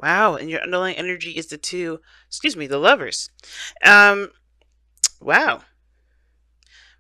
Wow, and your underlying energy is the two, excuse me, the lovers. Um, wow.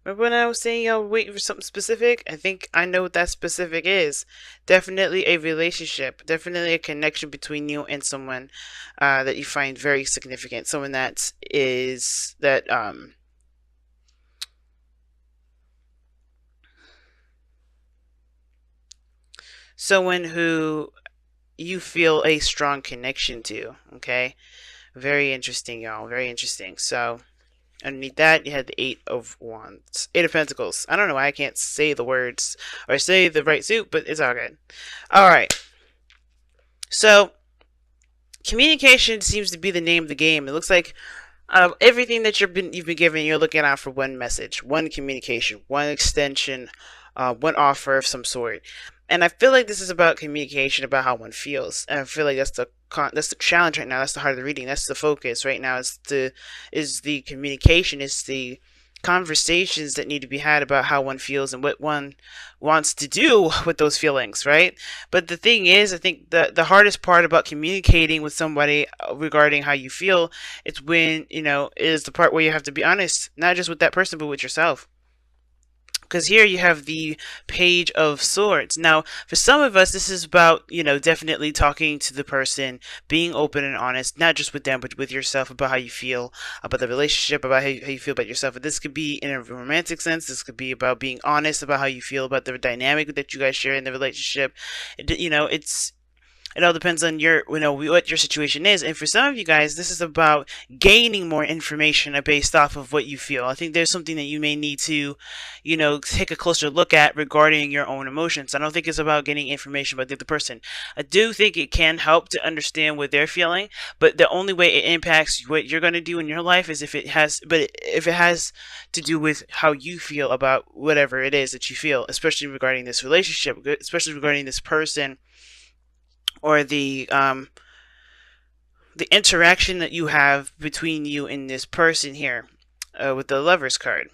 Remember when I was saying y'all were waiting for something specific? I think I know what that specific is. Definitely a relationship. Definitely a connection between you and someone that you find very significant. Someone that is that someone who you feel a strong connection to. Okay, very interesting, y'all. Very interesting. So underneath that, you had the Eight of Wands, Eight of Pentacles. I don't know why I can't say the words or say the right suit, but it's all good. All right. So communication seems to be the name of the game. It looks like everything that you've been given, you're looking out for one message, one communication, one extension, one offer of some sort. And I feel like this is about communication, about how one feels. And I feel like that's the challenge right now. That's the heart of the reading. That's the focus right now. Is the communication. Is the conversations that need to be had about how one feels and what one wants to do with those feelings, right? But the thing is, I think the hardest part about communicating with somebody regarding how you feel, it's when, is the part where you have to be honest, not just with that person, but with yourself. Because here you have the Page of Swords. Now, for some of us, this is about, definitely talking to the person, being open and honest, not just with them, but with yourself about how you feel about the relationship, about how you feel about yourself. But this could be in a romantic sense. This could be about being honest about how you feel about the dynamic that you guys share in the relationship. It all depends on what your situation is. And for some of you guys, this is about gaining more information based off of what you feel. I think there's something that you may need to, take a closer look at regarding your own emotions. I don't think it's about getting information about the other person. I do think it can help to understand what they're feeling, but the only way it impacts what you're going to do in your life is if it has to do with how you feel about whatever it is that you feel, especially regarding this relationship, especially regarding this person, or the interaction that you have between you and this person here, with the Lovers card.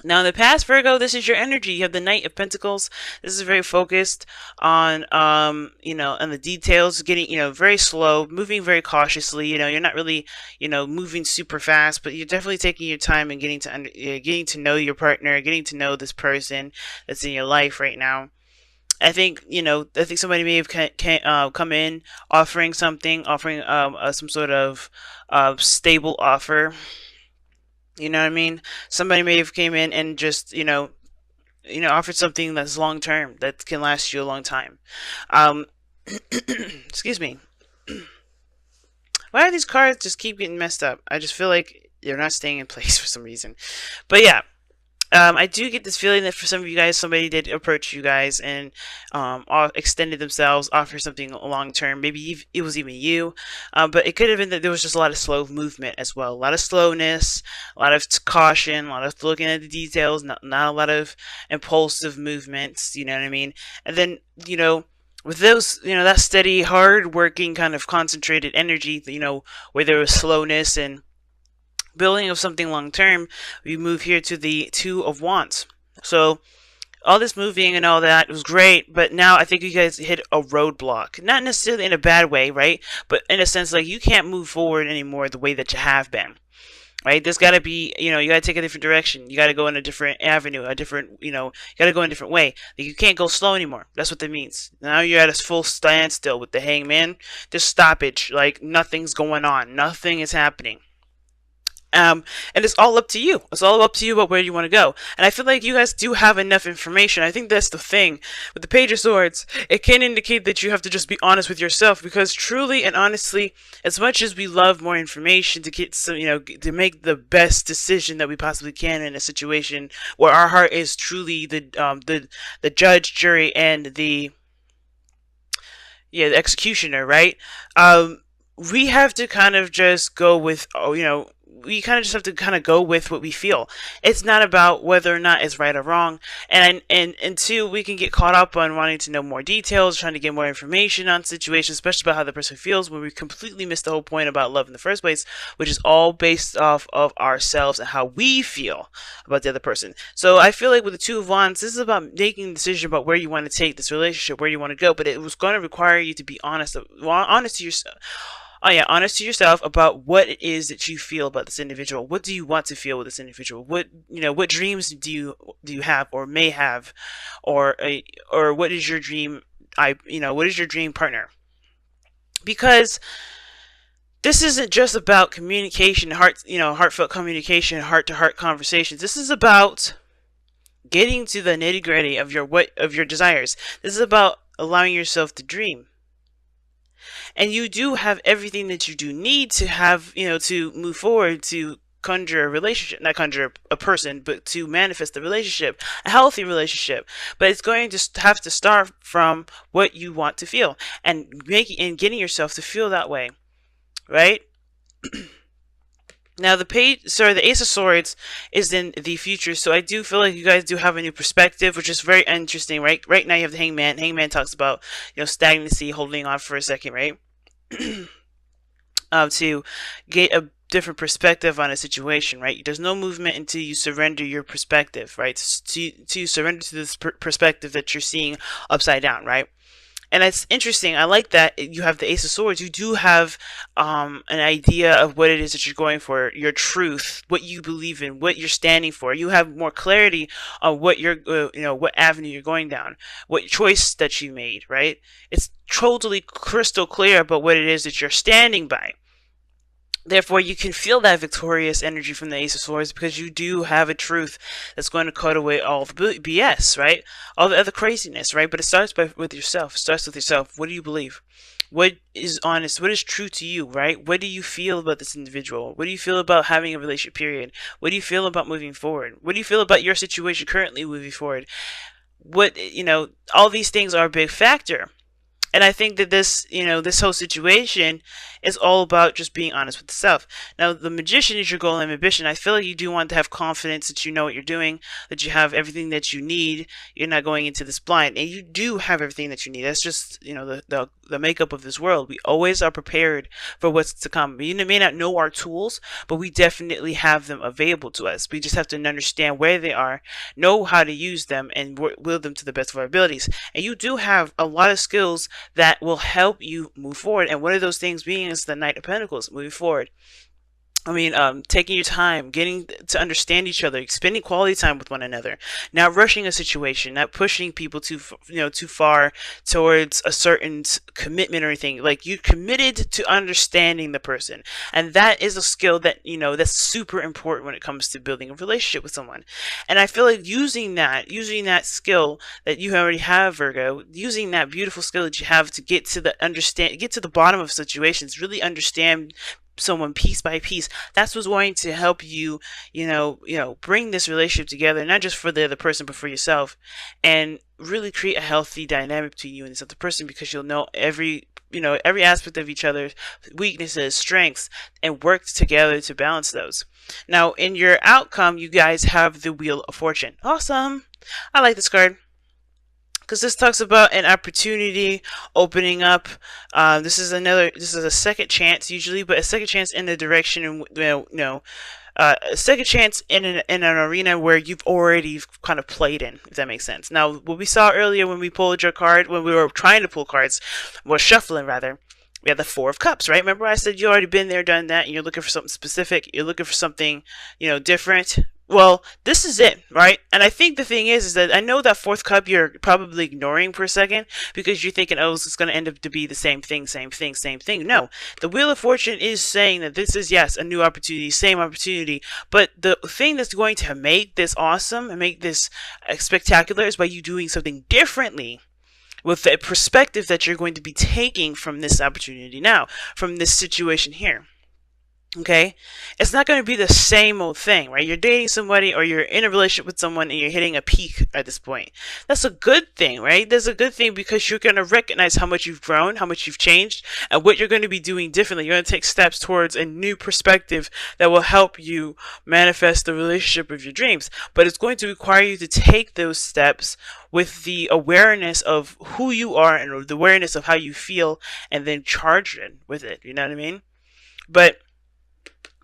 Now, in the past, Virgo, this is your energy. You have the Knight of Pentacles. This is very focused on, on the details, getting, very slow, moving very cautiously. You're not really, moving super fast, but you're definitely taking your time and getting to know your partner, getting to know this person that's in your life right now. I think somebody may have come in offering something, offering some sort of stable offer. You know what I mean? Somebody may have came in and just offered something that's long term, that can last you a long time. Um, excuse me. Why do these cards just keep getting messed up? I just feel like they're not staying in place for some reason. But yeah, I do get this feeling that for some of you guys, somebody did approach you guys and extended themselves, offer something long term. Maybe it was even you, but it could have been that there was just a lot of slow movement as well. A lot of slowness, a lot of caution, a lot of looking at the details, not a lot of impulsive movements. You know what I mean? And then, with those, that steady, hard working, kind of concentrated energy, where there was slowness and building of something long term, we move here to the Two of Wands. So all this moving and all that was great, but now I think you guys hit a roadblock. Not necessarily in a bad way, right? But in a sense, like, you can't move forward anymore the way that you have been. Right? There's got to be, you got to take a different direction. You got to go in a different avenue, you got to go in a different way. Like, you can't go slow anymore. That's what that means. Now you're at a full standstill with the Hangman. Just stoppage. Like, nothing's going on. Nothing is happening. And it's all up to you. It's all up to you about where you want to go. And I feel like you guys do have enough information. I think that's the thing. With the Page of Swords, it can indicate that you have to just be honest with yourself, because truly and honestly, as much as we love more information to get some, to make the best decision that we possibly can in a situation where our heart is truly the judge, jury, and the executioner, right? We have to kind of just go with, we kind of just have to kind of go with what we feel. It's not about whether or not it's right or wrong. And two, we can get caught up on wanting to know more details, trying to get more information on situations, especially about how the person feels, when we completely miss the whole point about love in the first place, which is all based off of ourselves and how we feel about the other person. So I feel like with the Two of Wands, this is about making a decision about where you want to take this relationship, where you want to go, but it was going to require you to be honest to yourself. Oh yeah, honest to yourself about what it is that you feel about this individual. What do you want to feel with this individual? What dreams do you have or may have, or what is your dream? What is your dream partner? Because this isn't just about communication, heartfelt communication, heart-to-heart conversations. This is about getting to the nitty-gritty of your desires. This is about allowing yourself to dream. And you do have everything that you do need to have, to move forward, to conjure a relationship, not conjure a person, but to manifest the relationship, a healthy relationship. But it's going to have to start from what you want to feel and getting yourself to feel that way, right? Now the Ace of Swords is in the future, so I do feel like you guys do have a new perspective, which is very interesting, right? Right now you have the Hangman. Hangman talks about, stagnancy, holding on for a second, right? To get a different perspective on a situation, right? There's no movement until you surrender your perspective, right? To surrender to this perspective that you're seeing upside down, right? And it's interesting. I like that you have the Ace of Swords. You do have an idea of what it is that you're going for, your truth, what you believe in, what you're standing for. You have more clarity on what what avenue you're going down, what choice that you made, right? It's totally crystal clear about what it is that you're standing by. Therefore, you can feel that victorious energy from the Ace of Swords because you do have a truth that's going to cut away all the BS, right? All the other craziness, right? But it starts with yourself. It starts with yourself. What do you believe? What is honest? What is true to you, right? What do you feel about this individual? What do you feel about having a relationship, period? What do you feel about moving forward? What do you feel about your situation currently moving forward? All these things are a big factor. And I think that this whole situation is all about just being honest with yourself. Now, the Magician is your goal and ambition. I feel like you do want to have confidence that you know what you're doing, that you have everything that you need. You're not going into this blind, and you do have everything that you need. That's just, the makeup of this world. We always are prepared for what's to come. You may not know our tools, but we definitely have them available to us. We just have to understand where they are, know how to use them, and wield them to the best of our abilities. And you do have a lot of skills that will help you move forward. And one of those things being is the Knight of Pentacles, moving forward. Taking your time, getting to understand each other, spending quality time with one another, not rushing a situation, not pushing people too far towards a certain commitment or anything. Like, you're committed to understanding the person, and that is a skill that that's super important when it comes to building a relationship with someone. And I feel like using that skill that you already have, Virgo, using that beautiful skill that you have to get to the bottom of situations, really understand someone piece by piece. That's what's going to help you, bring this relationship together, not just for the other person, but for yourself, and really create a healthy dynamic between you and this other person, because you'll know every aspect of each other's weaknesses, strengths, and work together to balance those. Now, in your outcome, you guys have the Wheel of Fortune. Awesome. I like this card, because this talks about an opportunity opening up. This is a second chance usually, but a second chance in the direction, a second chance in an arena where you've already kind of played in, if that makes sense. Now, what we saw earlier when we pulled your card, when we were trying to pull cards, was shuffling rather. We had the Four of Cups, right? Remember I said you already been there, done that, and you're looking for something specific. You're looking for something, different. Well, this is it, right? And I think the thing is that I know that fourth cup you're probably ignoring for a second because you're thinking, oh, it's going to end up to be the same thing. No, the Wheel of Fortune is saying that this is, yes, a new opportunity, same opportunity. But the thing that's going to make this awesome and make this spectacular is by you doing something differently with the perspective that you're going to be taking from this opportunity now, from this situation here. Okay, it's not going to be the same old thing, right? You're dating somebody or you're in a relationship with someone and you're hitting a peak at this point. That's a good thing, right? That's a good thing because you're going to recognize how much you've grown, how much you've changed, and what you're going to be doing differently. You're going to take steps towards a new perspective that will help you manifest the relationship of your dreams. But it's going to require you to take those steps with the awareness of who you are and the awareness of how you feel, and then charge it with it. You know what I mean? But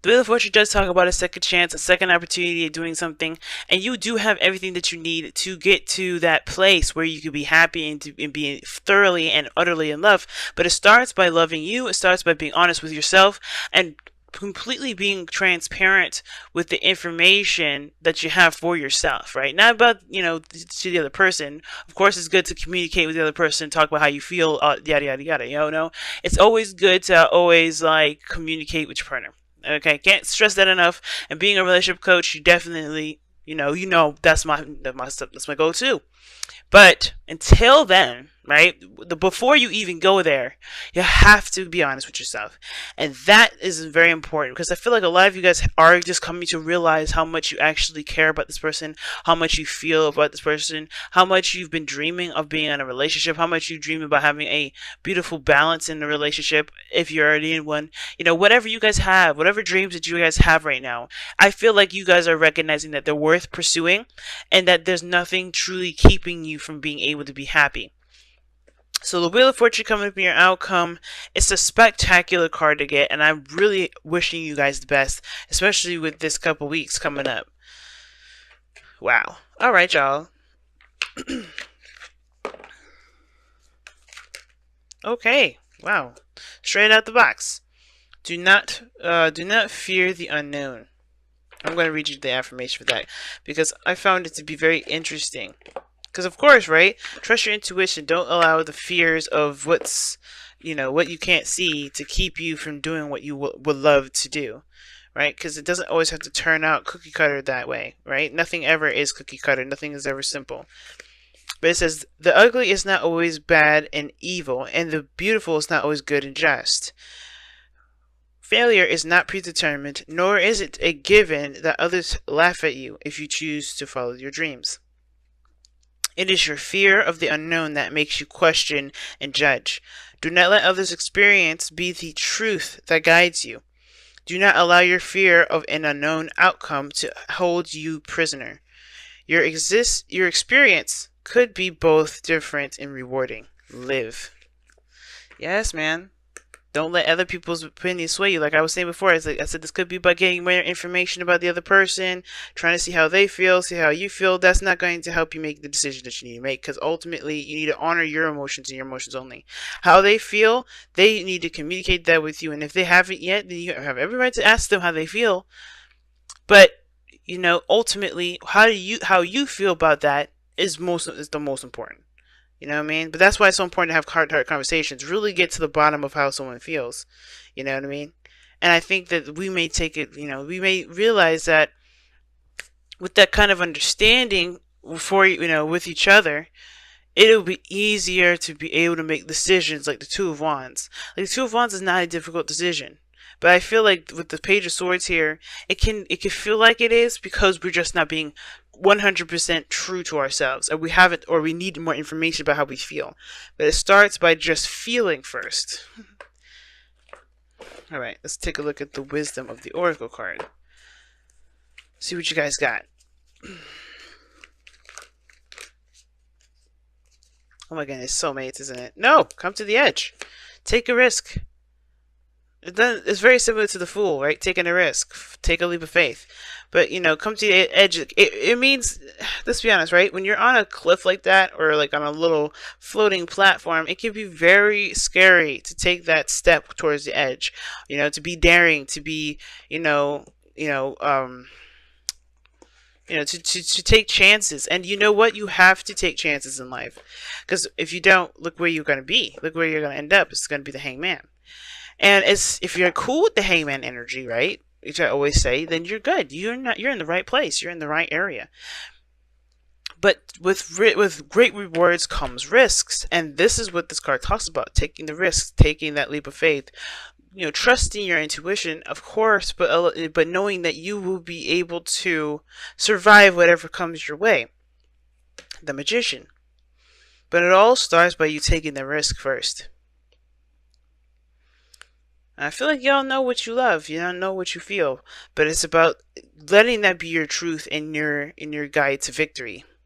the Wheel of Fortune does talk about a second chance, a second opportunity at doing something, and you do have everything that you need to get to that place where you can be happy and be thoroughly and utterly in love. But it starts by loving you, it starts by being honest with yourself, and completely being transparent with the information that you have for yourself, right? Not about, to the other person. Of course, it's good to communicate with the other person, talk about how you feel, yada, yada, yada, no? It's always good to always, communicate with your partner. Okay, can't stress that enough. And being a relationship coach, you definitely, that's my goal too. But until then, right, before you even go there, you have to be honest with yourself. And that is very important because I feel like a lot of you guys are just coming to realize how much you actually care about this person, how much you feel about this person, how much you've been dreaming of being in a relationship, how much you dream about having a beautiful balance in the relationship if you're already in one. Whatever you guys have, whatever dreams that you guys have right now, I feel like you guys are recognizing that they're worth pursuing and that there's nothing truly keeping you from being able to be happy. So the Wheel of Fortune coming up in your outcome, it's a spectacular card to get, and I'm really wishing you guys the best, especially with this couple weeks coming up. Wow. Alright, y'all. Okay. Wow. Straight out the box. Do not fear the unknown. I'm going to read you the affirmation for that because I found it to be very interesting. Because of course, right? Trust your intuition. Don't allow the fears of what you can't see to keep you from doing what you would love to do, right? Because it doesn't always have to turn out cookie cutter that way, right? Nothing ever is cookie cutter. Nothing is ever simple. But it says, the ugly is not always bad and evil, and the beautiful is not always good and just. Failure is not predetermined, nor is it a given that others laugh at you if you choose to follow your dreams. It is your fear of the unknown that makes you question and judge. Do not let others' experience be the truth that guides you. Do not allow your fear of an unknown outcome to hold you prisoner. Your experience could be both different and rewarding. Live. Yes, man. Don't let other people's opinions sway you. Like I was saying before, I said this could be by getting more information about the other person, trying to see how they feel, see how you feel. That's not going to help you make the decision that you need to make because ultimately you need to honor your emotions and your emotions only. How they feel, they need to communicate that with you. And if they haven't yet, then you have every right to ask them how they feel. But, ultimately, how you feel about that is the most important. You know what I mean? But that's why it's so important to have heart-to-heart conversations. Really get to the bottom of how someone feels. You know what I mean? And I think that we may take it, we may realize that with that kind of understanding with each other, it'll be easier to be able to make decisions like the Two of Wands. Like the Two of Wands is not a difficult decision. But I feel like with the Page of Swords here, it can feel like it is because we're just not being 100% true to ourselves, and we need more information about how we feel. But it starts by just feeling first. All right, let's take a look at the wisdom of the Oracle card. See what you guys got. Oh my goodness, soulmates, isn't it? No, come to the edge. Take a risk. It's very similar to the Fool, right? Taking a risk. Take a leap of faith. But, come to the edge. It means, let's be honest, right? When you're on a cliff like that or like on a little floating platform, it can be very scary to take that step towards the edge. To be daring, to be, to take chances. And you know what? You have to take chances in life. Because if you don't, look where you're going to be. Look where you're going to end up. It's going to be the Hangman. And if you're cool with the Hangman energy, right, which I always say, then you're good. You're in the right place. You're in the right area. But with great rewards comes risks, and this is what this card talks about: taking the risks, taking that leap of faith, trusting your intuition, of course, but knowing that you will be able to survive whatever comes your way. The Magician. But it all starts by you taking the risk first. I feel like y'all know what you love. You don't know what you feel, but it's about letting that be your truth and your guide to victory.